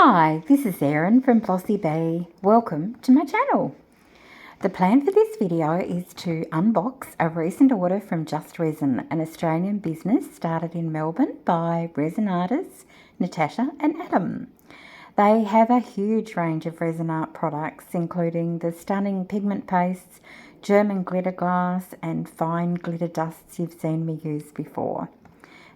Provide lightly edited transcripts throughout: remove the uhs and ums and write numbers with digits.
Hi, this is Erin from Flossy Bee. Welcome to my channel. The plan for this video is to unbox a recent order from Just Resin, an Australian business started in Melbourne by resin artists Natasha and Adam. They have a huge range of resin art products, including the stunning pigment pastes, German glitter glass and fine glitter dusts you've seen me use before.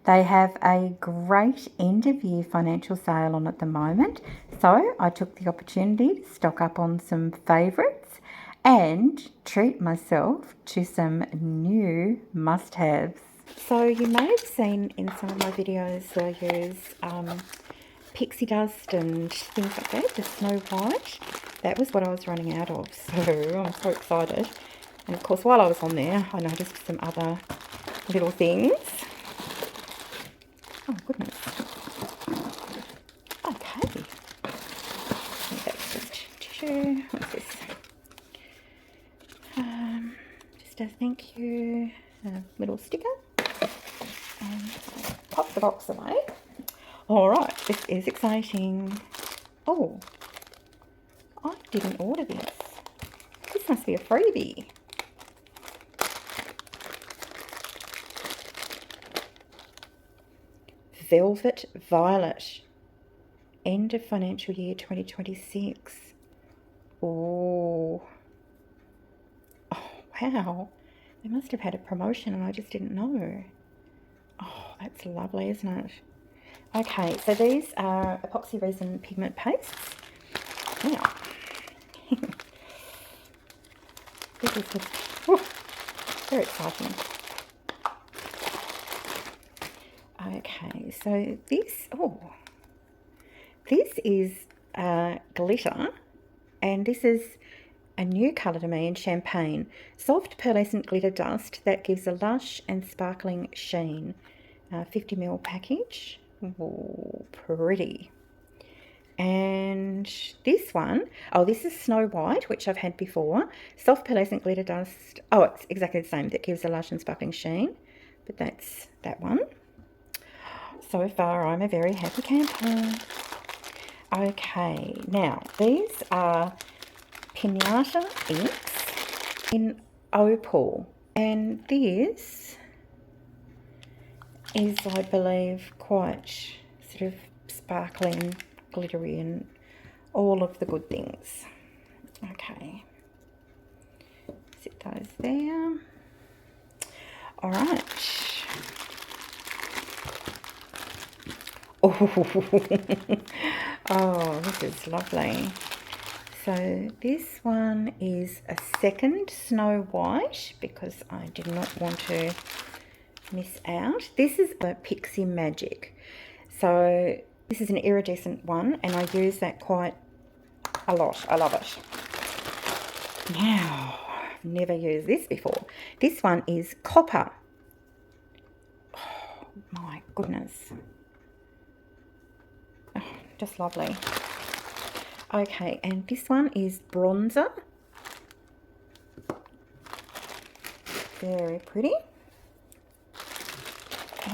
They have a great end of year financial sale on at the moment, so I took the opportunity to stock up on some favourites and treat myself to some new must-haves. So you may have seen in some of my videos I use pixie dust and things like that, the Snow White. That was what I was running out of, so I'm so excited. And of course while I was on there I noticed some other little things. Oh, goodness. Okay. That's just tissue. What's this? Just a thank you little sticker. And pop the box away. Alright, this is exciting. Oh, I didn't order this. This must be a freebie. Velvet Violet, end of financial year 2026. Oh, wow, they must have had a promotion and I just didn't know. Oh, that's lovely, isn't it? Okay, so these are epoxy resin pigment pastes. Now, this is just very exciting. Okay, so this is glitter, and this is a new colour to me in champagne. Soft pearlescent glitter dust that gives a lush and sparkling sheen. 50ml package. Ooh, pretty. And this one, this is Snow White, which I've had before. Soft pearlescent glitter dust. Oh, it's exactly the same. That gives a lush and sparkling sheen. But that's that one. So far, I'm a very happy camper. Okay, now these are Pinata inks in Opal, and this is, I believe, quite sort of sparkling, glittery, and all of the good things. Okay, sit those there. All right. Oh, this is lovely. So this one is a second Snow White because I did not want to miss out. This is a Pixie Magic. So this is an iridescent one and I use that quite a lot. I love it. Now, I've never used this before. This one is Copper. Oh, my goodness. Just lovely. Okay, and this one is Bronzer. Very pretty.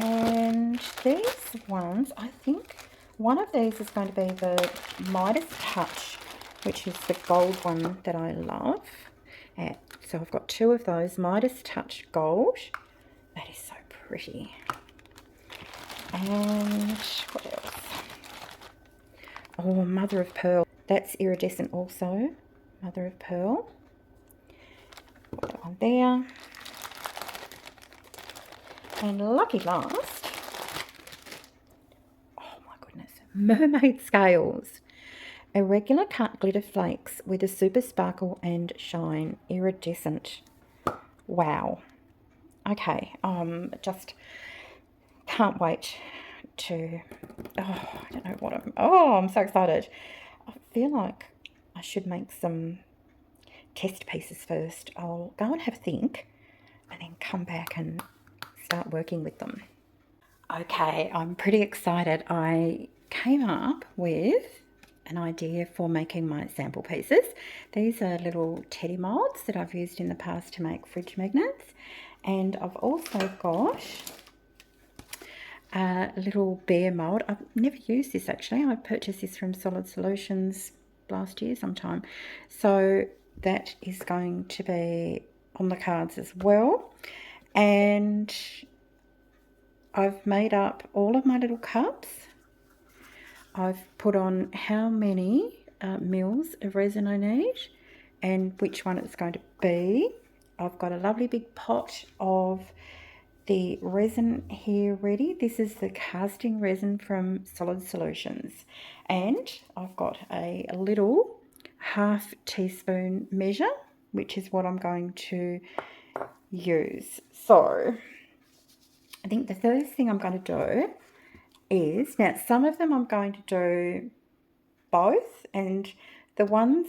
And these ones, I think one of these is going to be the Midas Touch, which is the gold one that I love. So I've got two of those, Midas Touch Gold. That is so pretty. And what else? Oh, Mother of Pearl. That's iridescent also. Mother of Pearl. Put that one there. And lucky last. Oh my goodness. Mermaid Scales. Irregular cut glitter flakes with a super sparkle and shine. Iridescent. Wow. Okay. Just can't wait to, I don't know what I'm so excited. I feel like I should make some test pieces first. I'll go and have a think and then come back and start working with them. Okay, I'm pretty excited. I came up with an idea for making my sample pieces. These are little teddy molds that I've used in the past to make fridge magnets, and I've also got a little bear mould. I've never used this actually. I purchased this from Solid Solutions last year sometime. So that is going to be on the cards as well. And I've made up all of my little cups. I've put on how many mils of resin I need and which one it's going to be. I've got a lovely big pot of the resin here ready. This is the casting resin from Solid Solutions. And I've got a little half teaspoon measure, which is what I'm going to use. So I think the first thing I'm going to do is, now some of them I'm going to do both, and the ones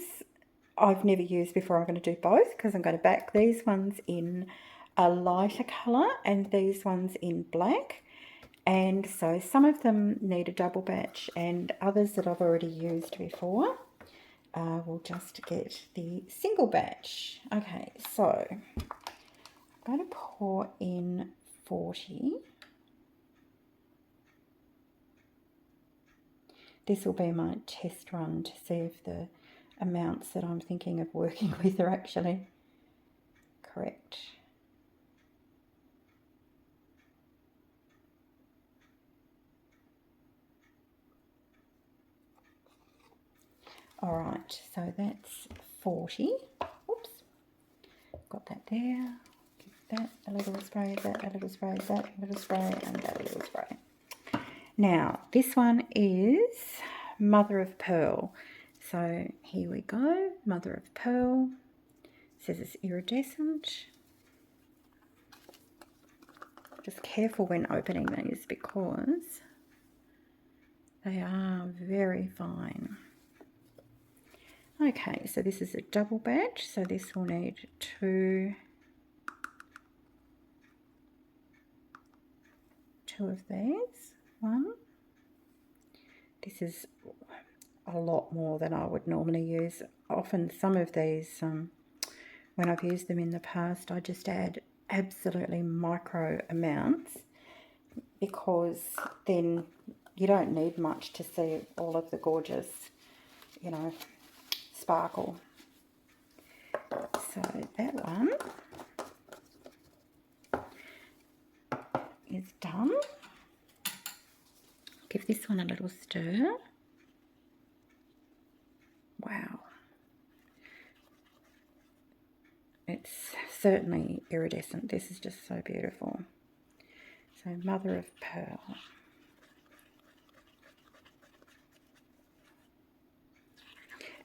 I've never used before I'm going to do both because I'm going to back these ones in a lighter colour and these ones in black. And so some of them need a double batch and others that I've already used before will just get the single batch. Okay, so I'm going to pour in 40. This will be my test run to see if the amounts that I'm thinking of working with are actually correct. All right, so that's 40. Oops, got that there. Give that a little spray, that a little spray, that a little spray, and that a little spray. Now, this one is Mother of Pearl. So here we go, Mother of Pearl. It says it's iridescent. Just careful when opening these because they are very fine. Okay, so this is a double batch, so this will need two of these. One. This is a lot more than I would normally use. Often some of these, when I've used them in the past, I just add absolutely micro amounts because then you don't need much to see all of the gorgeous, you know, sparkle. So that one is done. Give this one a little stir. Wow. It's certainly iridescent. This is just so beautiful. So Mother of Pearl.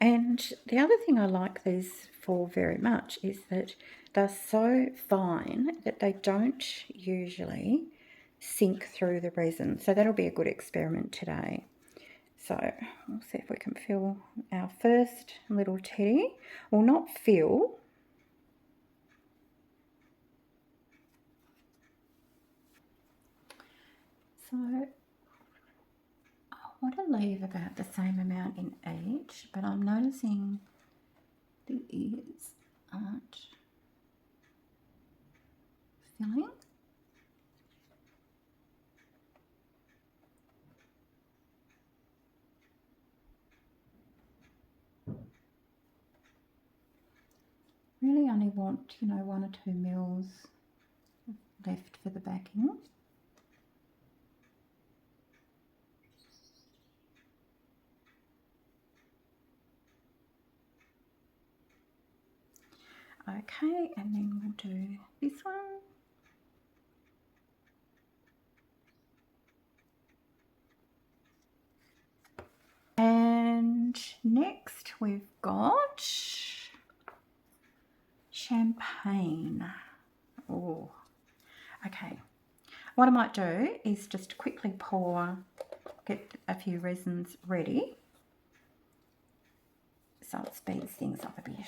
And the other thing I like these for very much is that they're so fine that they don't usually sink through the resin. So that'll be a good experiment today. So we'll see if we can fill our first little teddy. Well, not fill. So I want to leave about the same amount in each, but I'm noticing the ears aren't filling. Really only want, you know, 1 or 2 mils left for the backing. Okay, and then we'll do this one. And next we've got champagne. Oh, okay. What I might do is just quickly get a few resins ready. So it speeds things up a bit.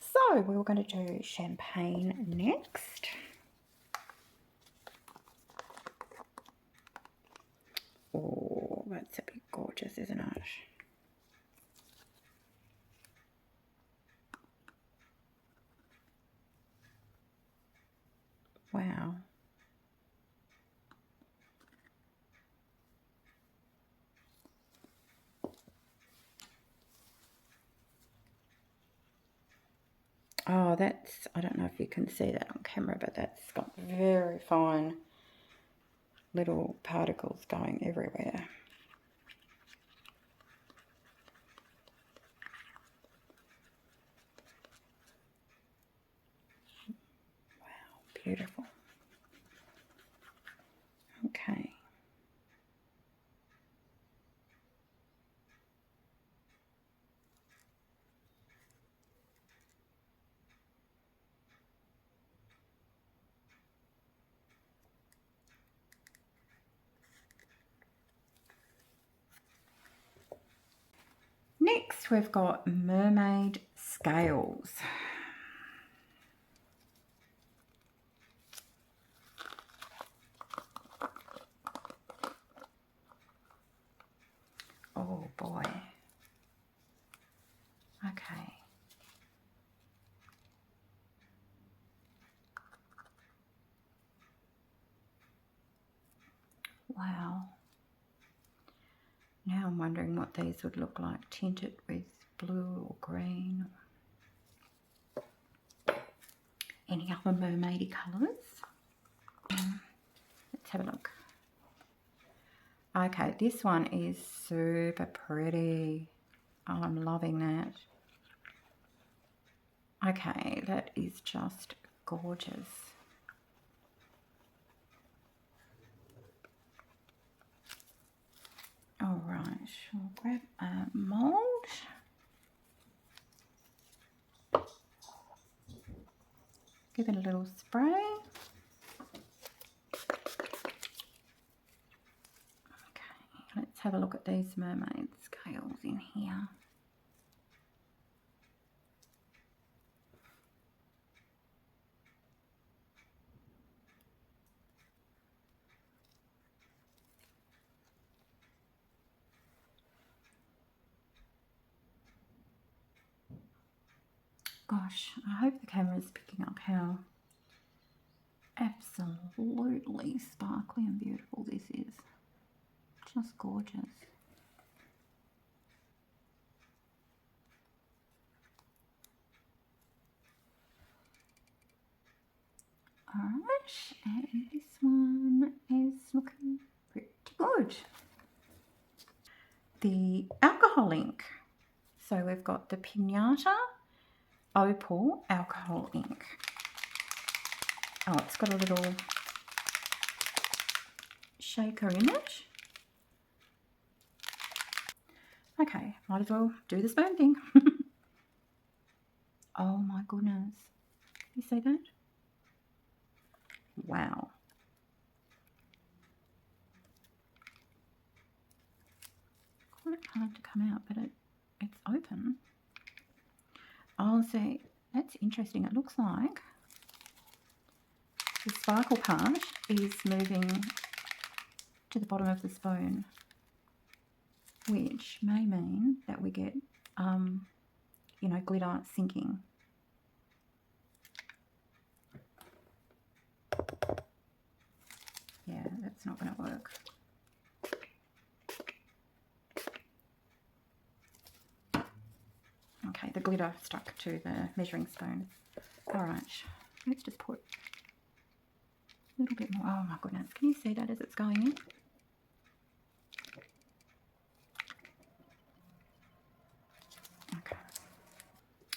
So we're going to do champagne next. Oh, that's a bit gorgeous, isn't it? Wow. Oh, that's, I don't know if you can see that on camera, but that's got very fine little particles going everywhere. Wow, beautiful. Okay. Next, we've got mermaid scales. Oh boy. Okay. Wow. Now I'm wondering what these would look like, tinted with blue or green. Any other mermaidy colours? Let's have a look. Okay, this one is super pretty. Oh, I'm loving that. Okay, that is just gorgeous. All right, I'll grab a mould. Give it a little spray. Okay, let's have a look at these mermaid scales in here. Gosh, I hope the camera is picking up how absolutely sparkly and beautiful this is. Just gorgeous. Alright, and this one is looking pretty good. The alcohol ink. So we've got the Pinata Opal alcohol ink. Oh, it's got a little shaker in it. Okay, might as well do the spoon thing. Oh my goodness. You see that? Wow. Quite hard to come out, but it's open. Oh, see, that's interesting. It looks like the sparkle part is moving to the bottom of the spoon, which may mean that we get, you know, glitter sinking. Yeah, that's not going to work. Okay, the glitter stuck to the measuring spoon. All right, let's just put a little bit more. Oh my goodness, can you see that as it's going in? Okay.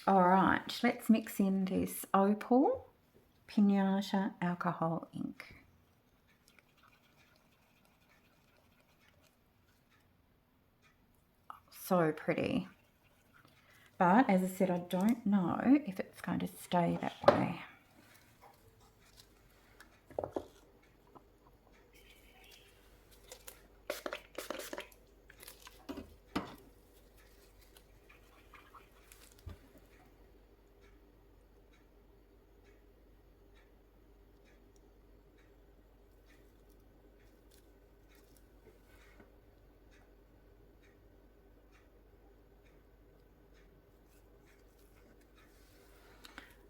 All right, let's mix in this Opal Pinata alcohol ink. So pretty. But as I said, I don't know if it's going to stay that way.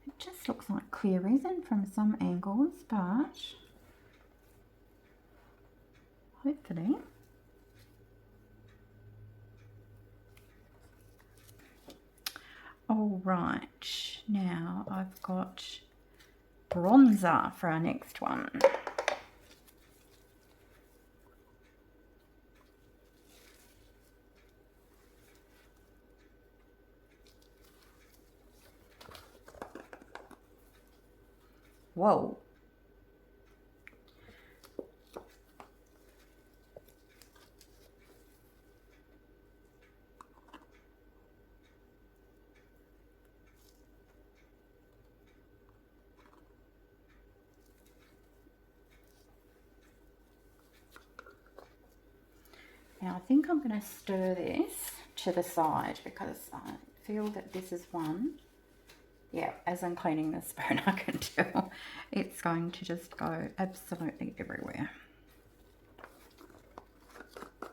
It just looks like clear resin from some angles, but hopefully all right, now I've got bronzer for our next one. Whoa. Now I think I'm going to stir this to the side because I feel that this is one. Yeah, as I'm cleaning the spoon I can tell it's going to just go absolutely everywhere. I'll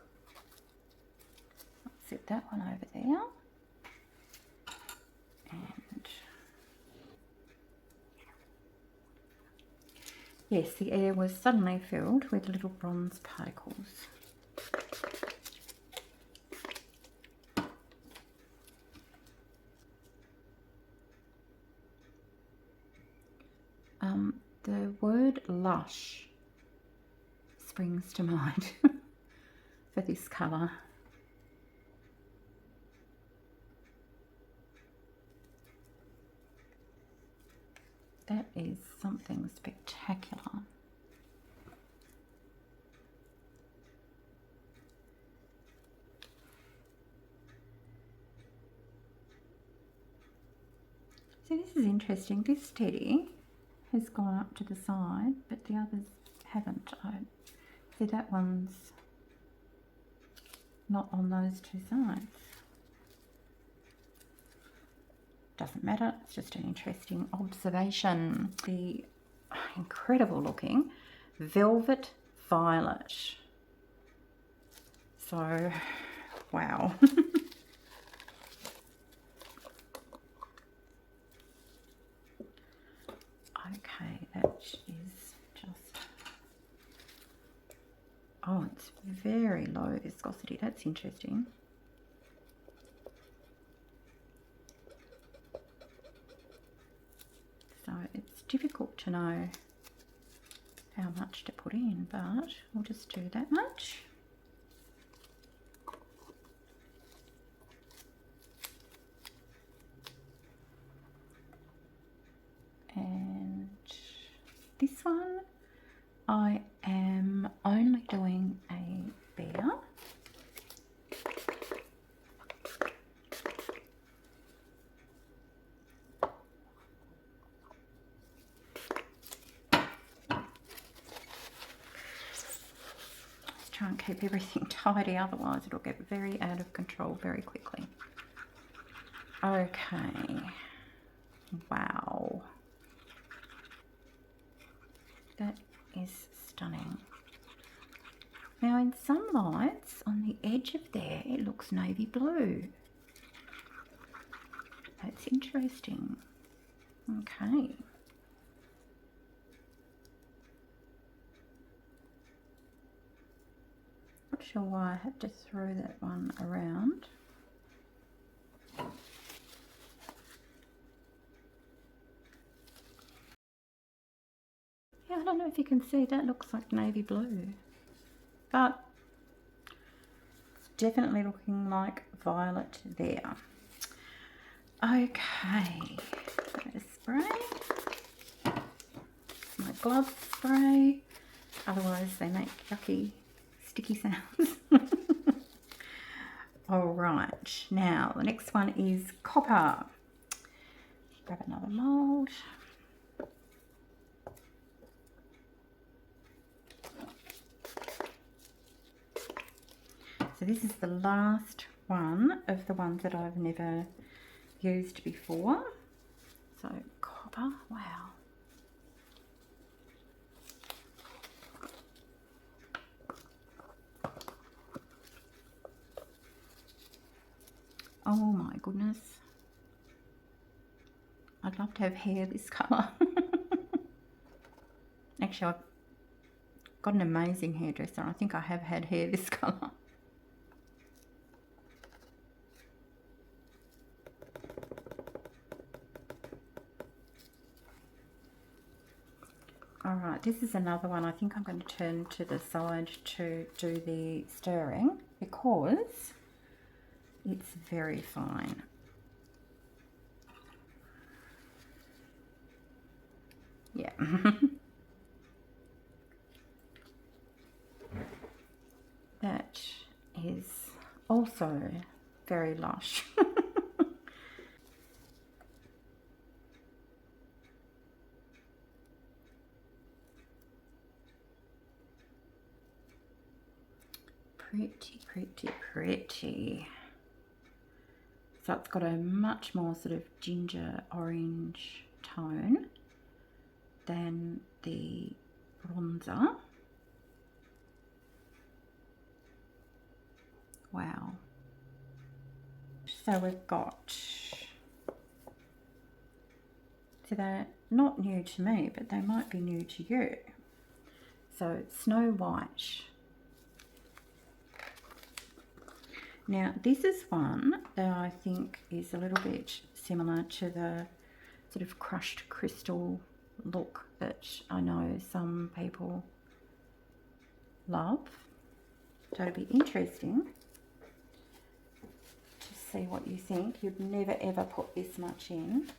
set that one over there. And yes, the air was suddenly filled with little bronze particles. The word lush springs to mind for this colour. That is something spectacular. So this is interesting. This teddy has gone up to the side, but the others haven't. See, that one's not on those two sides. Doesn't matter, it's just an interesting observation. The incredible looking velvet violet. So, wow. Okay, that is just, oh, it's very low viscosity. That's interesting. So it's difficult to know how much to put in, but we'll just do that much. And this one I am only doing a bear. Let's try and keep everything tidy, otherwise it'll get very out of control very quickly. Okay, wow. That is stunning. Now in some lights on the edge of there it looks navy blue. That's interesting. Okay. Not sure why I had to throw that one around. Yeah, I don't know if you can see, that looks like navy blue, but it's definitely looking like violet there. Okay, a spray, my glove spray, otherwise they make yucky sticky sounds. Alright, now the next one is copper. Grab another mould. So this is the last one of the ones that I've never used before. So copper, wow. Oh my goodness. I'd love to have hair this colour. Actually, I've got an amazing hairdresser. I think I have had hair this colour. All right, this is another one. I think I'm going to turn to the side to do the stirring because it's very fine. Yeah. That is also very lush. Pretty, pretty, pretty. So it's got a much more sort of ginger orange tone than the bronzer. Wow. So we've got, so they're not new to me, but they might be new to you. So Snow White. Now this is one that I think is a little bit similar to the sort of crushed crystal look that I know some people love. So it'll be interesting to see what you think. You'd never ever put this much in.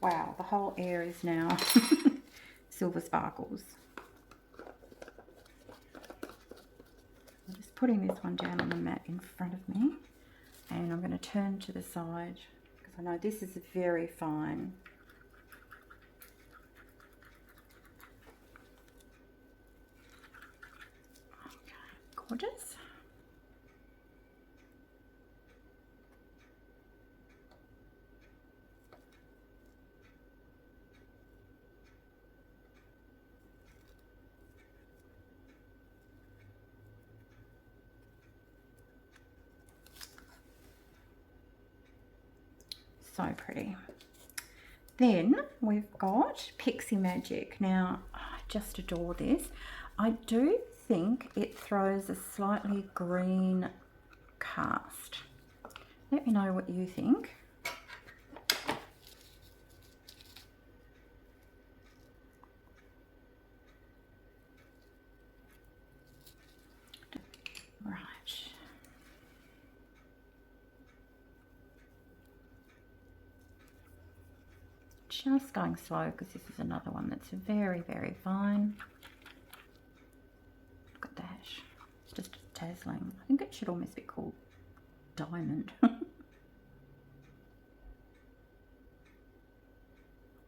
Wow, the whole air is now silver sparkles. I'm just putting this one down on the mat in front of me, and I'm going to turn to the side because I know this is very fine. Okay, gorgeous. So pretty. Then we've got Pixie Magic. Now, I just adore this. I do think it throws a slightly green cast. Let me know what you think. Right. Just going slow because this is another one that's very, very fine. Look at that. It's just dazzling. I think it should almost be called diamond.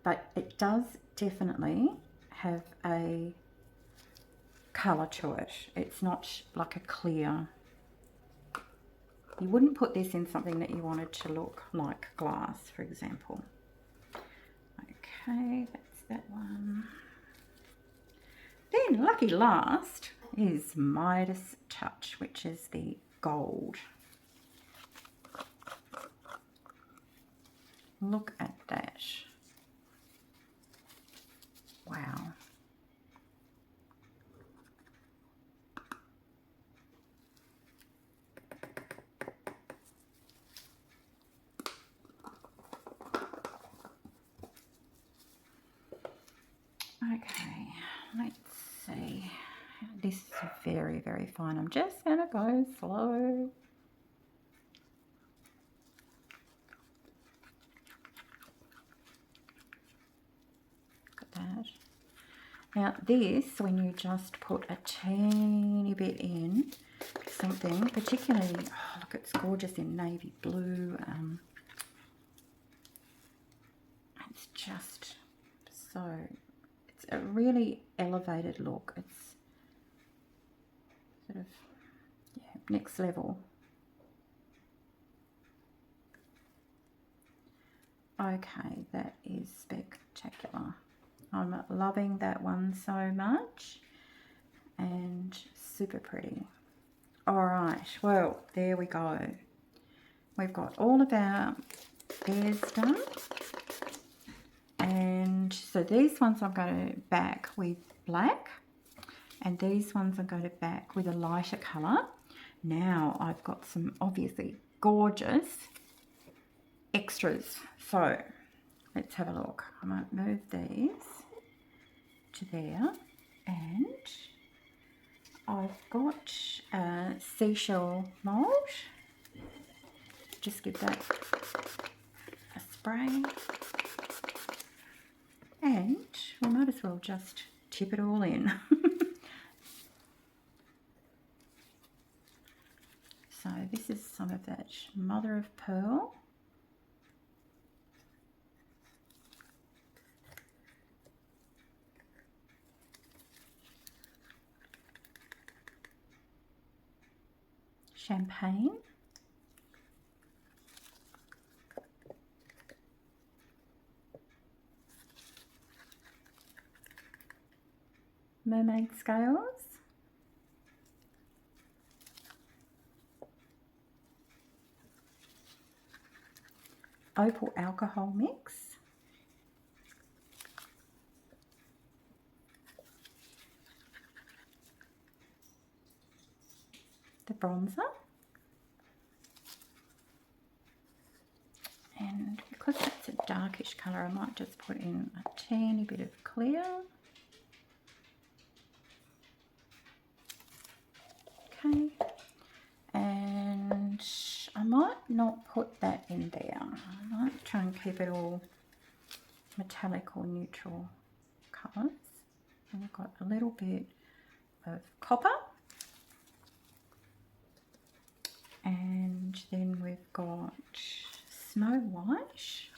But it does definitely have a colour to it. It's not like a clear. You wouldn't put this in something that you wanted to look like glass, for example. Okay, that's that one. Then lucky last is Midas Touch, which is the gold. Look at that. Wow. Okay, let's see. This is very, very fine. I'm just going to go slow. Look at that. Now this, when you just put a teeny bit in something, particularly, oh, look, it's gorgeous in navy blue. It's just so, it's a really elevated look. It's sort of, yeah, next level. Okay, that is spectacular. I'm loving that one so much, and super pretty. All right, well, there we go. We've got all of our bears done. And so these ones I'm going to back with black, and these ones I'm going to back with a lighter colour. Now I've got some obviously gorgeous extras. So let's have a look. I might move these to there, and I've got a seashell mould. Just give that a spray, and we might as well just tip it all in. So this is some of that mother of pearl. Champagne. Mermaid scales. Opal alcohol mix. The bronzer. And because it's a darkish colour, I might just put in a teeny bit of clear. Okay. And I might not put that in there. I might try and keep it all metallic or neutral colours. And we've got a little bit of copper. And then we've got Snow White.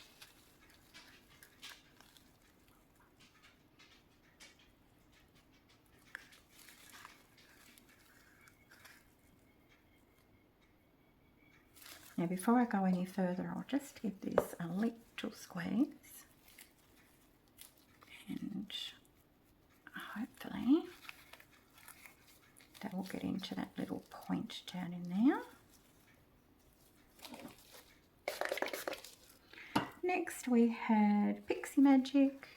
Now before I go any further, I'll just give this a little squeeze, and hopefully that will get into that little point down in there. Next we had Pixie Magic.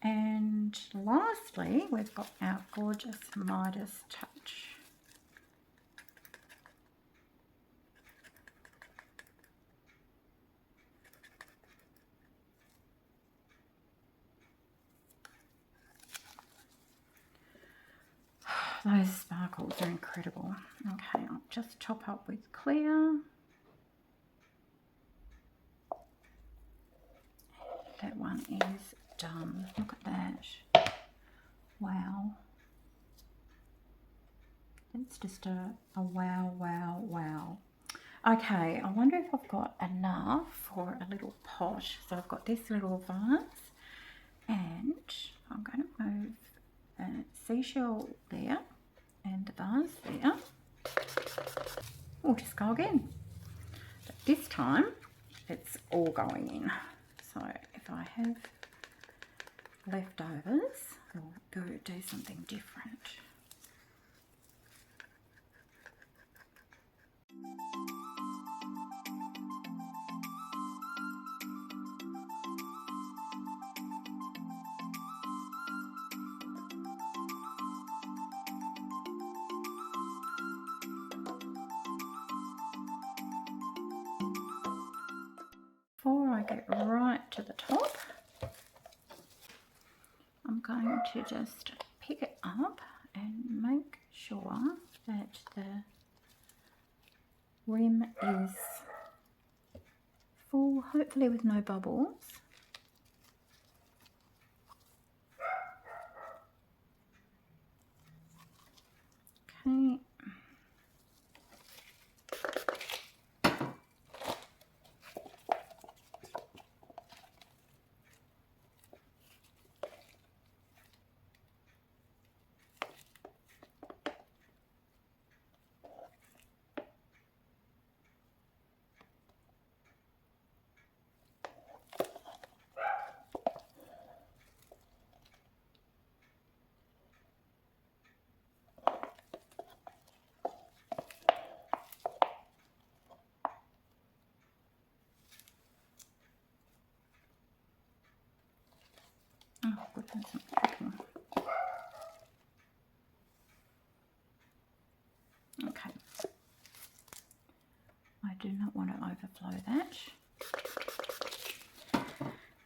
And lastly, we've got our gorgeous Midas Touch. Those sparkles are incredible. Okay, I'll just top up with clear. That one is done. Look at that. Wow. It's just a wow, wow, wow. Okay, I wonder if I've got enough for a little pot. So I've got this little vase, and I'm going to move a seashell there and the vase there. We'll just go again. But this time it's all going in. So if I have leftovers, I'll go do something different. Before I get right to the top, I'm going to just pick it up and make sure that the rim is full, hopefully with no bubbles. Okay. Oh goodness, I'm cooking. Okay. do not want to overflow that.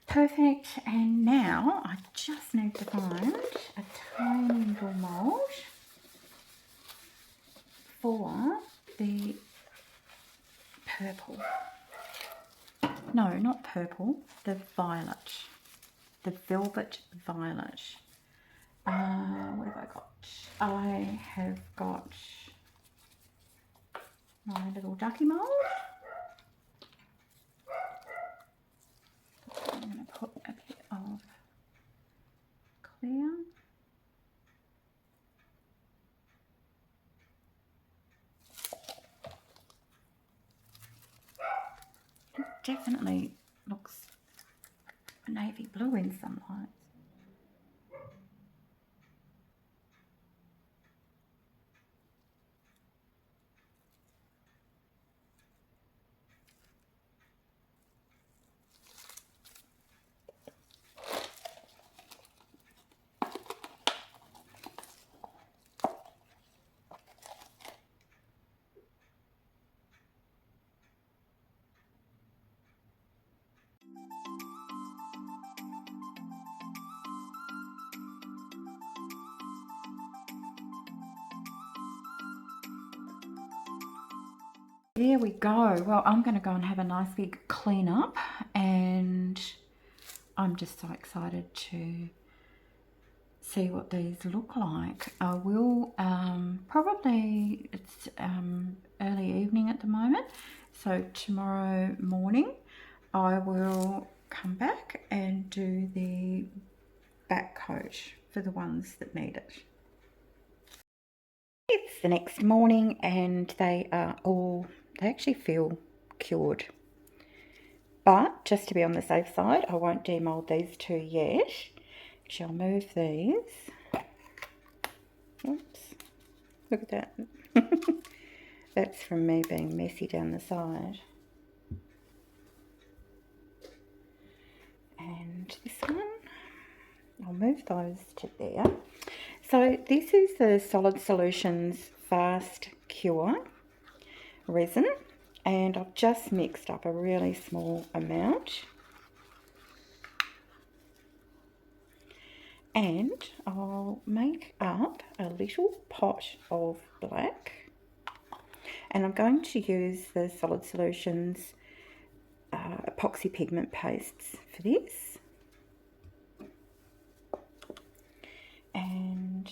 Perfect. And now I just need to find a tiny little mould for the purple. No, not purple, the violet. The velvet violet. What have I got? I have got my little ducky mould. I'm going to put a bit of clear. It definitely looks navy blue in some lights. There we go. Well, I'm going to go and have a nice big clean up, and I'm just so excited to see what these look like. I will probably, it's early evening at the moment, so tomorrow morning I will come back and do the back coat for the ones that need it. It's the next morning and they are all, they actually feel cured. But just to be on the safe side, I won't demold these two yet. Actually, I'll move these. Oops, look at that. That's from me being messy down the side. And this one, I'll move those to there. So this is the Solid Solutions Fast Cure resin, and I've just mixed up a really small amount. And I'll make up a little pot of black, and I'm going to use the Solid Solutions epoxy pigment pastes for this. And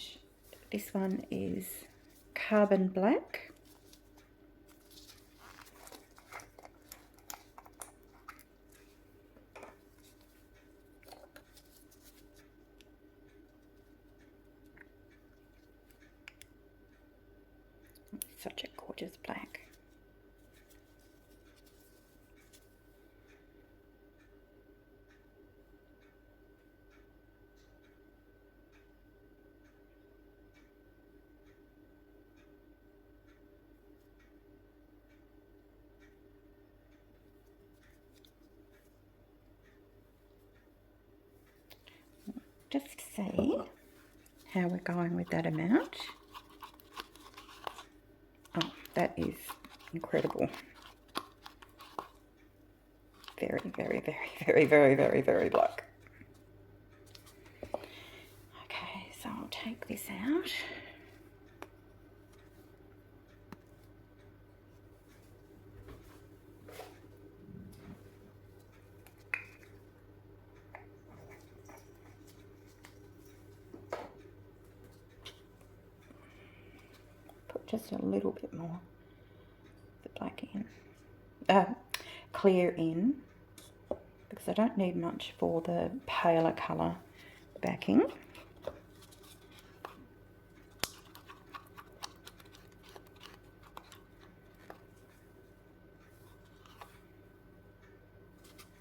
this one is carbon black. Such a gorgeous black. Just see how we're going with that amount. Oh, that is incredible. Very, very, very, very, very, very, very black. Okay, so I'll take this out. Just a little bit more of the black in, clear in, because I don't need much for the paler colour backing.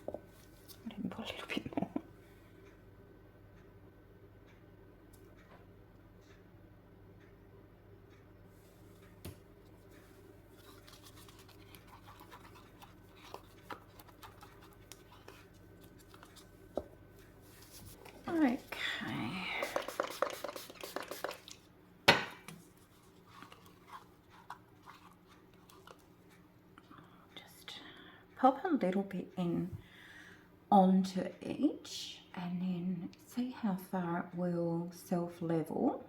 I didn't put a little bit more. Okay, pop a little bit in onto each and then see how far it will self-level.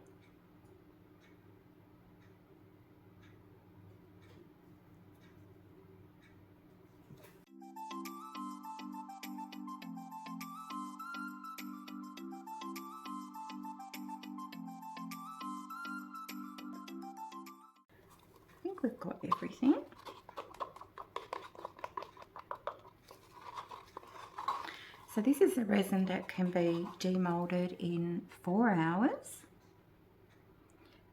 I think we've got everything. So this is a resin that can be demolded in 4 hours.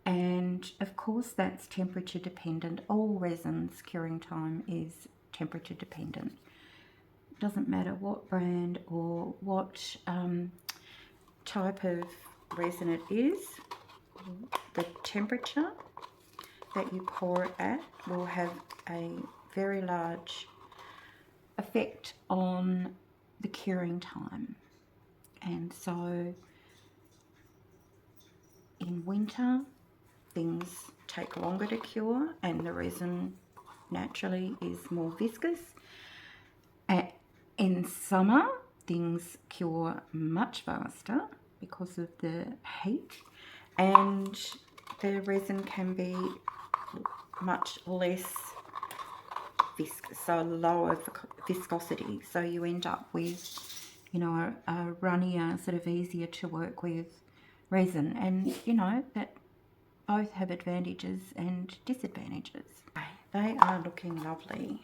And of course that's temperature dependent. All resins curing time is temperature dependent. Doesn't matter what brand or what type of resin it is, the temperature that you pour it at will have a very large effect on the curing time. And so in winter things take longer to cure and the resin naturally is more viscous. In summer things cure much faster because of the heat, and the resin can be much less viscous, so lower viscosity, so you end up with, you know, a runnier, sort of easier to work with resin. And you know that both have advantages and disadvantages. They are looking lovely.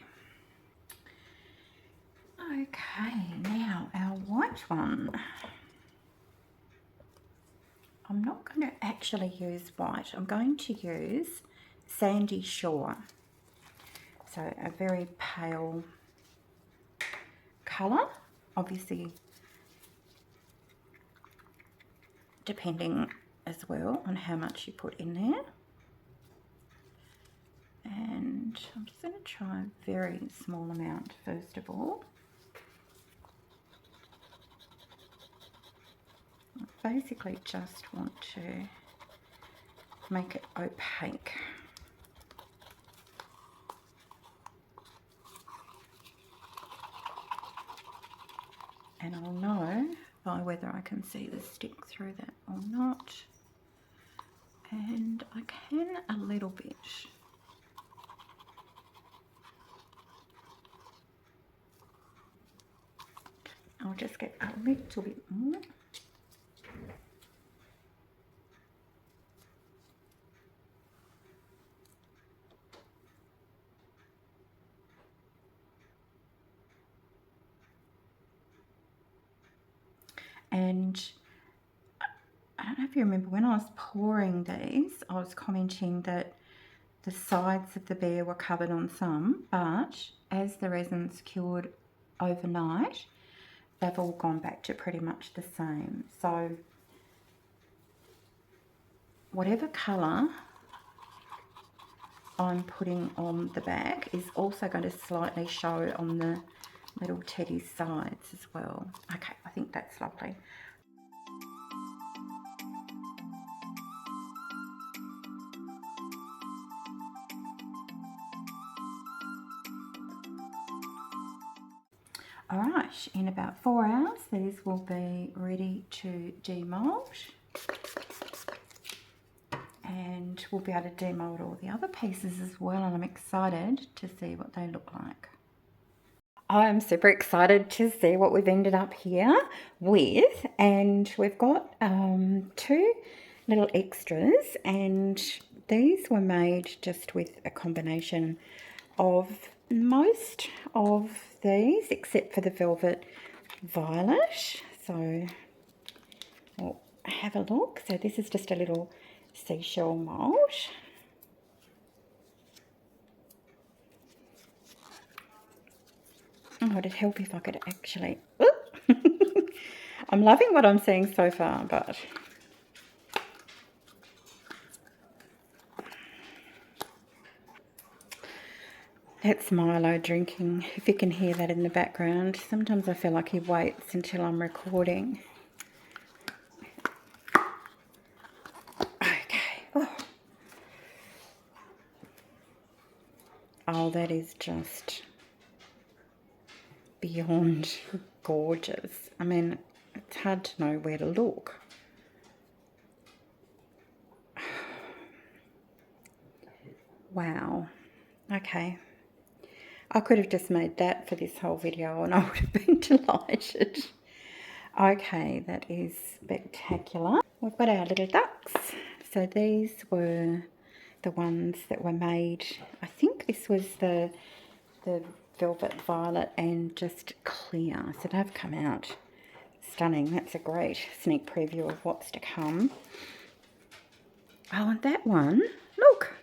Okay, now our white one. I'm not going to actually use white. I'm going to use Sandy Shore. So a very pale colour, obviously depending as well on how much you put in there. And I'm just going to try a very small amount first of all. I basically just want to make it opaque. And I'll know by whether I can see the stick through that or not. And I can a little bit. I'll just get a little bit more. And I don't know if you remember when I was pouring these, I was commenting that the sides of the bear were covered on some, but as the resin's cured overnight, they've all gone back to pretty much the same. So whatever colour I'm putting on the back is also going to slightly show on the little teddy sides as well. Okay, I think that's lovely. Alright, in about 4 hours these will be ready to demold, and we'll be able to demold all the other pieces as well, and I'm excited to see what they look like. I'm super excited to see what we've ended up here with, and we've got 2 little extras, and these were made just with a combination of most of these except for the velvet violet. So we'll have a look. So this is just a little seashell mold. Oh, would it help if I could actually... I'm loving what I'm seeing so far, but... That's Milo drinking, if you can hear that in the background. Sometimes I feel like he waits until I'm recording. Okay. Oh, that is just beyond gorgeous. I mean, it's hard to know where to look. Wow. Okay. I could have just made that for this whole video and I would have been delighted. Okay, that is spectacular. We've got our little ducks. So these were the ones that were made, I think this was the velvet violet and just clear. So they've come out stunning. That's a great sneak preview of what's to come. Oh, and that one, look,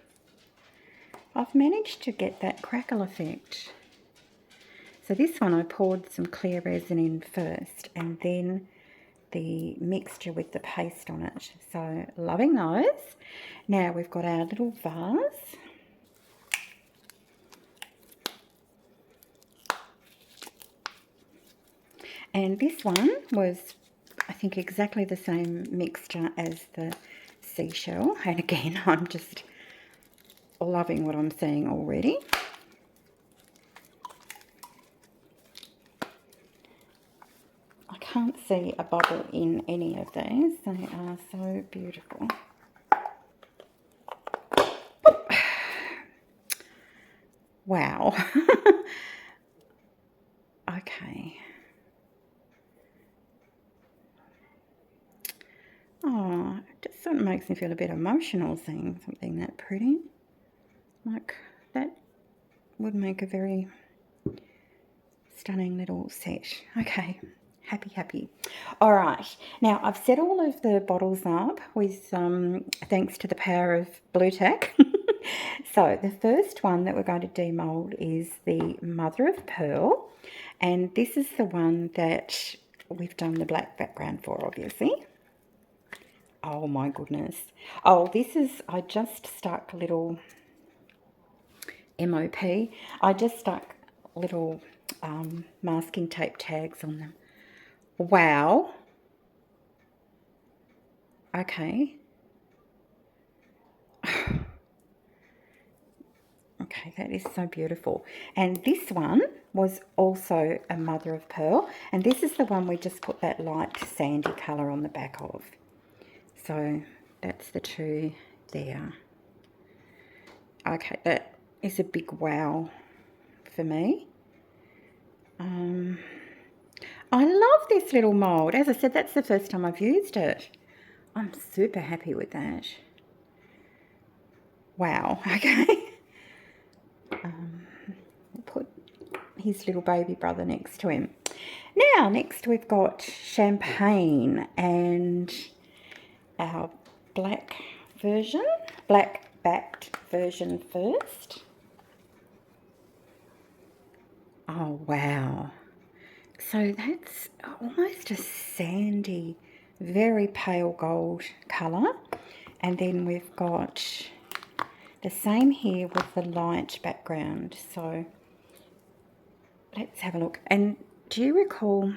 I've managed to get that crackle effect. So this one I poured some clear resin in first and then the mixture with the paste on it. So loving those. Now we've got our little vase. And this one was, I think, exactly the same mixture as the seashell. And again, I'm just loving what I'm seeing already. I can't see a bubble in any of these. They are so beautiful. Wow. Okay. Oh, it just sort of makes me feel a bit emotional seeing something that pretty. Like, that would make a very stunning little set. Okay, happy. All right, now I've set all of the bottles up with, thanks to the power of blue tack. So the first one that we're going to demold is the Mother of Pearl. And this is the one that we've done the black background for, obviously. Oh my goodness. Oh, this is, I just stuck little MOP. I just stuck little masking tape tags on them. Wow. Okay. Okay, that is so beautiful. And this one was also a Mother of Pearl. And this is the one we just put that light sandy colour on the back of. So that's the two there. Okay, that is a big wow for me. I love this little mould. As I said, that's the first time I've used it. I'm super happy with that. Wow, okay. Put his little baby brother next to him. Now, next we've got Champagne and our black backed version first. Oh, wow. So that's almost a sandy, very pale gold colour. And then we've got the same here with the light background. So let's have a look. And do you recall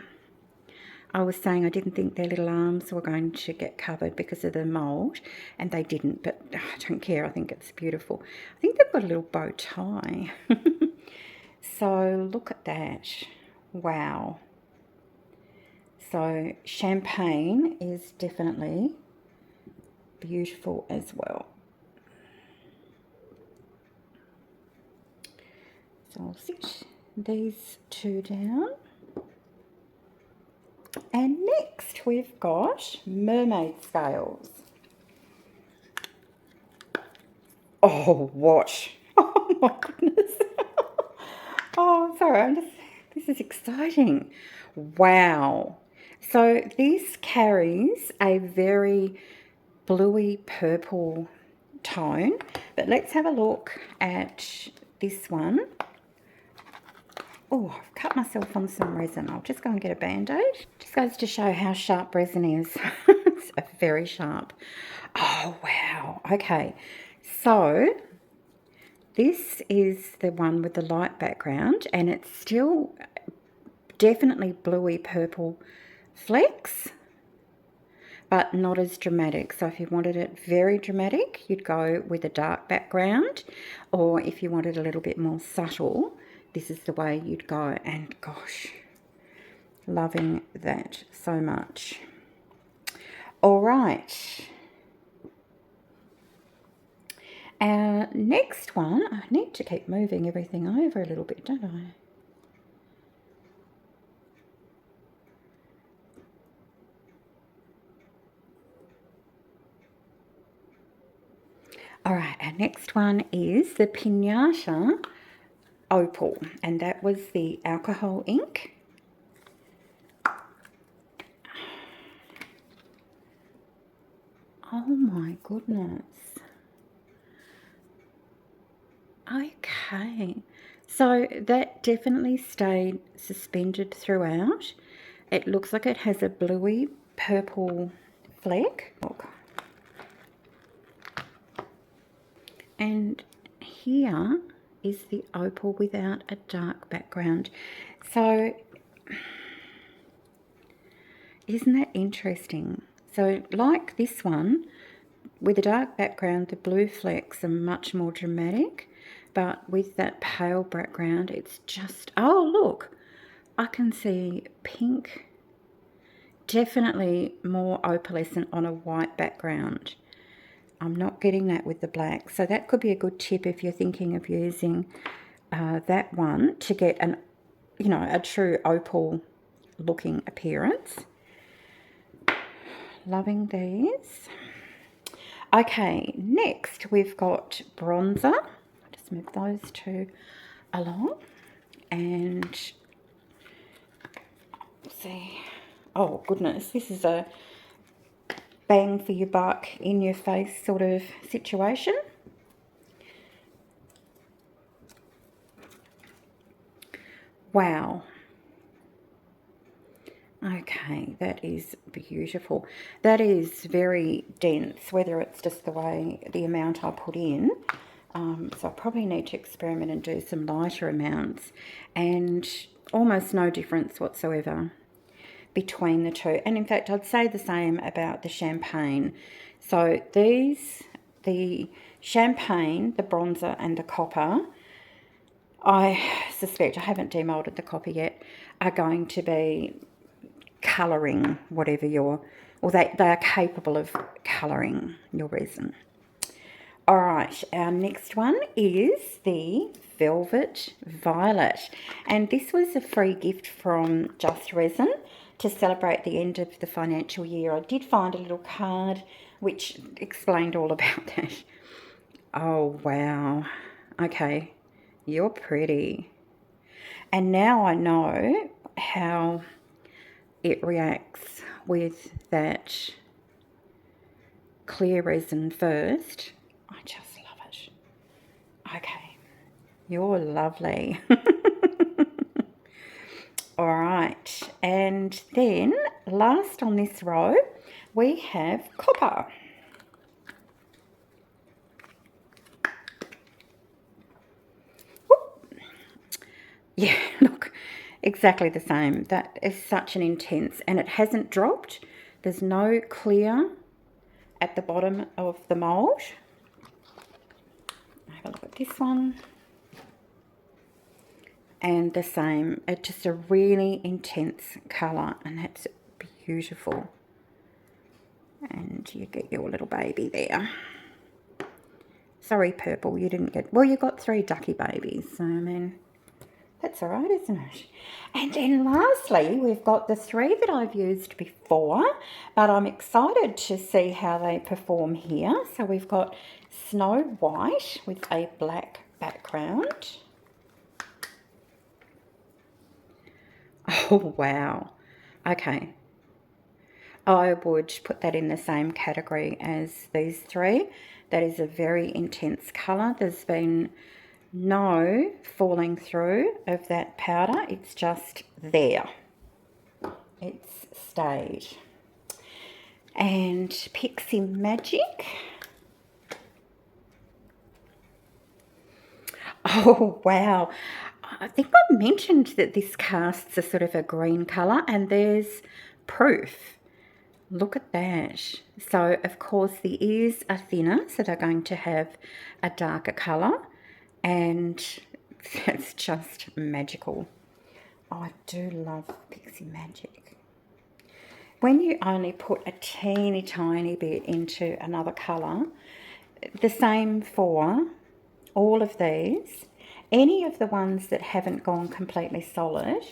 I was saying I didn't think their little arms were going to get covered because of the mould, and they didn't, but I don't care. I think it's beautiful. I think they've got a little bow tie. So look at that. Wow. So Champagne is definitely beautiful as well. So I'll sit these two down. And next we've got Mermaid Scales. Oh, what? Oh my goodness. Oh, sorry, this is exciting. Wow. So this carries a very bluey purple tone, but let's have a look at this one. Oh, I've cut myself on some resin. I'll just go and get a Band-Aid. Just goes to show how sharp resin is. It's very sharp. Oh, wow. Okay. So this is the one with the light background, and it's still definitely bluey purple flecks, but not as dramatic. So if you wanted it very dramatic, you'd go with a dark background, or if you wanted a little bit more subtle, this is the way you'd go. And gosh, Loving that so much. All right. Our next one, I need to keep moving everything over a little bit, don't I? All right, our next one is the Pinata Opal, and that was the alcohol ink. Oh my goodness. Okay, so that definitely stayed suspended throughout. It looks like it has a bluey purple fleck. Look. And here is the opal without a dark background. So isn't that interesting? So like this one, with a dark background, the blue flecks are much more dramatic, but with that pale background, it's just, oh look, I can see pink, definitely more opalescent on a white background. I'm not getting that with the black, so that could be a good tip if you're thinking of using that one to get an, you know, a true opal looking appearance. Loving these. Okay, next we've got bronzer. I'll just move those two along and see. Oh goodness, this is a bang for your buck, in your face sort of situation. Wow. Okay, that is beautiful. That is very dense, whether it's just the way, the amount I put in. So I probably need to experiment and do some lighter amounts, and almost no difference whatsoever between the two. And in fact, I'd say the same about the champagne. So these, the champagne, the bronzer and the copper, I suspect, I haven't demolded the copper yet, are going to be colouring whatever you're, or they are capable of colouring your resin. All right, our next one is the Velvet Violet, and this was a free gift from Just Resin to celebrate the end of the financial year. I did find a little card which explained all about that. Oh wow, okay, you're pretty. And now I know how it reacts with that clear resin first. I just love it. Okay, you're lovely. All right, and then last on this row we have copper. Whoop. Yeah, look, exactly the same. That is such an intense, and it hasn't dropped. There's no clear at the bottom of the mould. Have a look at this one. And the same, it's just a really intense colour, and that's beautiful. And you get your little baby there. Sorry, purple, you didn't get, well, you got 3 ducky babies, so I mean, that's all right, isn't it? And then lastly, we've got the 3 that I've used before, but I'm excited to see how they perform here. So we've got Snow White with a black background. Oh, wow. Okay. I would put that in the same category as these 3. That is a very intense colour. There's been no falling through of that powder. It's just there. It's stayed. And Pixie Magic. Oh, wow. I think I mentioned that this casts a sort of a green colour, and there's proof. Look at that. So, of course, the ears are thinner, so they're going to have a darker colour, and that's just magical. I do love Pixie Magic. When you only put a teeny tiny bit into another colour, the same for all of these, any of the ones that haven't gone completely solid,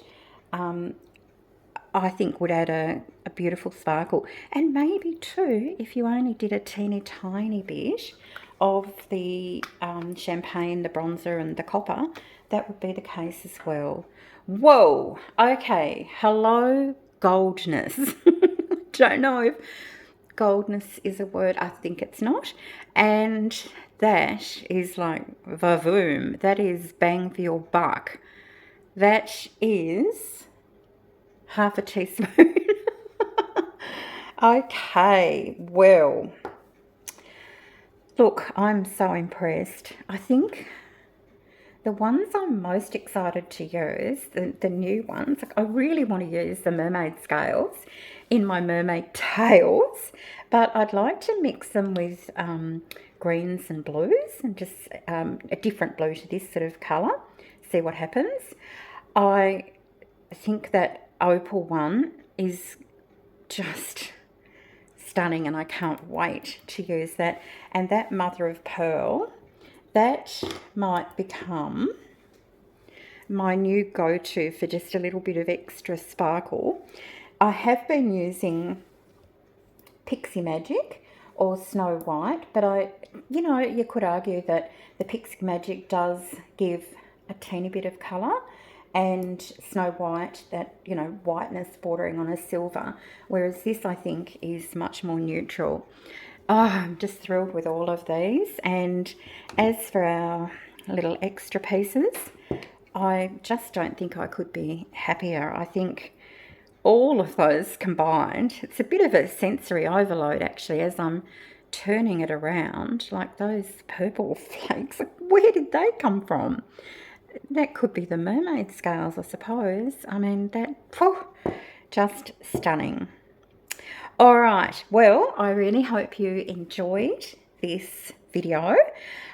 I think would add a beautiful sparkle. And maybe too, if you only did a teeny tiny bit of the champagne, the bronzer and the copper, that would be the case as well. Whoa, okay, hello goldness. Don't know if goldness is a word, I think it's not. And that is like vavoom, that is bang for your buck. That is half a teaspoon. Okay, well, look, I'm so impressed. I think the ones I'm most excited to use, the new ones, like I really want to use the mermaid scales in my mermaid tails, but I'd like to mix them with greens and blues and just a different blue to this sort of colour, see what happens. I think that opal one is just stunning and I can't wait to use that. And that mother of pearl, that might become my new go-to for just a little bit of extra sparkle. I have been using Pixie Magic or Snow White, but you could argue that the Pixie Magic does give a teeny bit of colour, and Snow White, that, whiteness bordering on a silver, whereas this I think is much more neutral. Oh, I'm just thrilled with all of these. And as for our little extra pieces, I just don't think I could be happier. I think all of those combined, it's a bit of a sensory overload actually as I'm turning it around. Like those purple flakes, where did they come from? That could be the mermaid scales, I suppose. I mean, just stunning. All right, well, I really hope you enjoyed this video.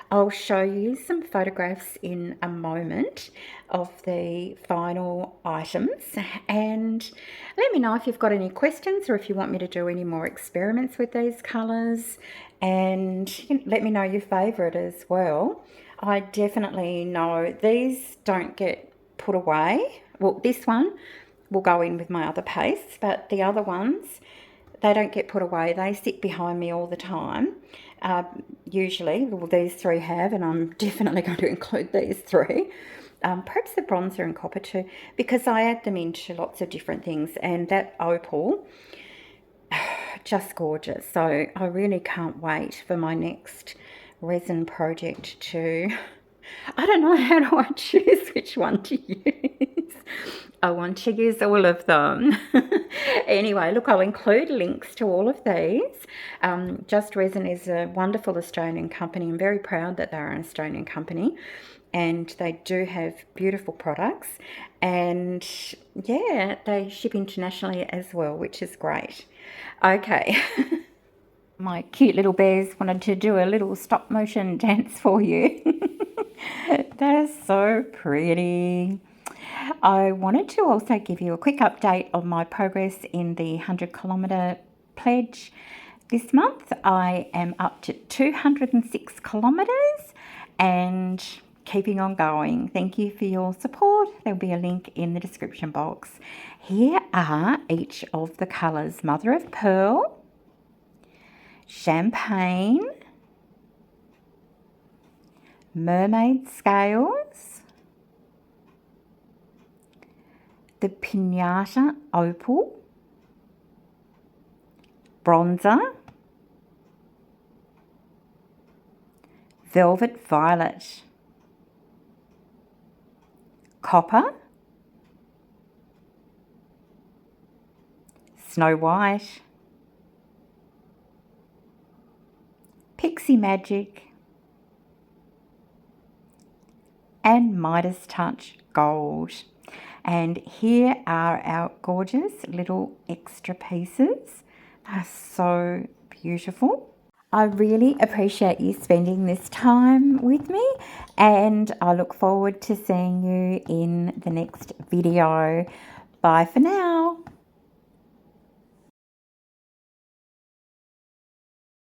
I'll show you some photographs in a moment of the final items, and let me know if you've got any questions or if you want me to do any more experiments with these colours, and let me know your favourite as well. I definitely know these don't get put away. Well, this one will go in with my other pastes, but the other ones, they don't get put away. They sit behind me all the time. Usually, well, these three have, and I'm definitely going to include these three. Perhaps the bronzer and copper too, because I add them into lots of different things, and that opal, just gorgeous. So I really can't wait for my next resin project to, I don't know, how do I choose which one to use? I want to use all of them. Anyway, look, I'll include links to all of these. Just Resin is a wonderful Australian company. I'm very proud that they're an Australian company, and they do have beautiful products, and yeah, they ship internationally as well, which is great. Okay. My cute little bears wanted to do a little stop motion dance for you. They're so pretty. I wanted to also give you a quick update of my progress in the 100 kilometre pledge. This month I am up to 206 kilometres and keeping on going. Thank you for your support. There'll be a link in the description box. Here are each of the colours: Mother of Pearl, Champagne, Mermaid Scales, the Pinata Opal, Bronzer, Velvet Violet, Copper, Snow White, Pixie Magic, and Midas Touch Gold. And here are our gorgeous little extra pieces. They're so beautiful. I really appreciate you spending this time with me, and I look forward to seeing you in the next video. Bye for now.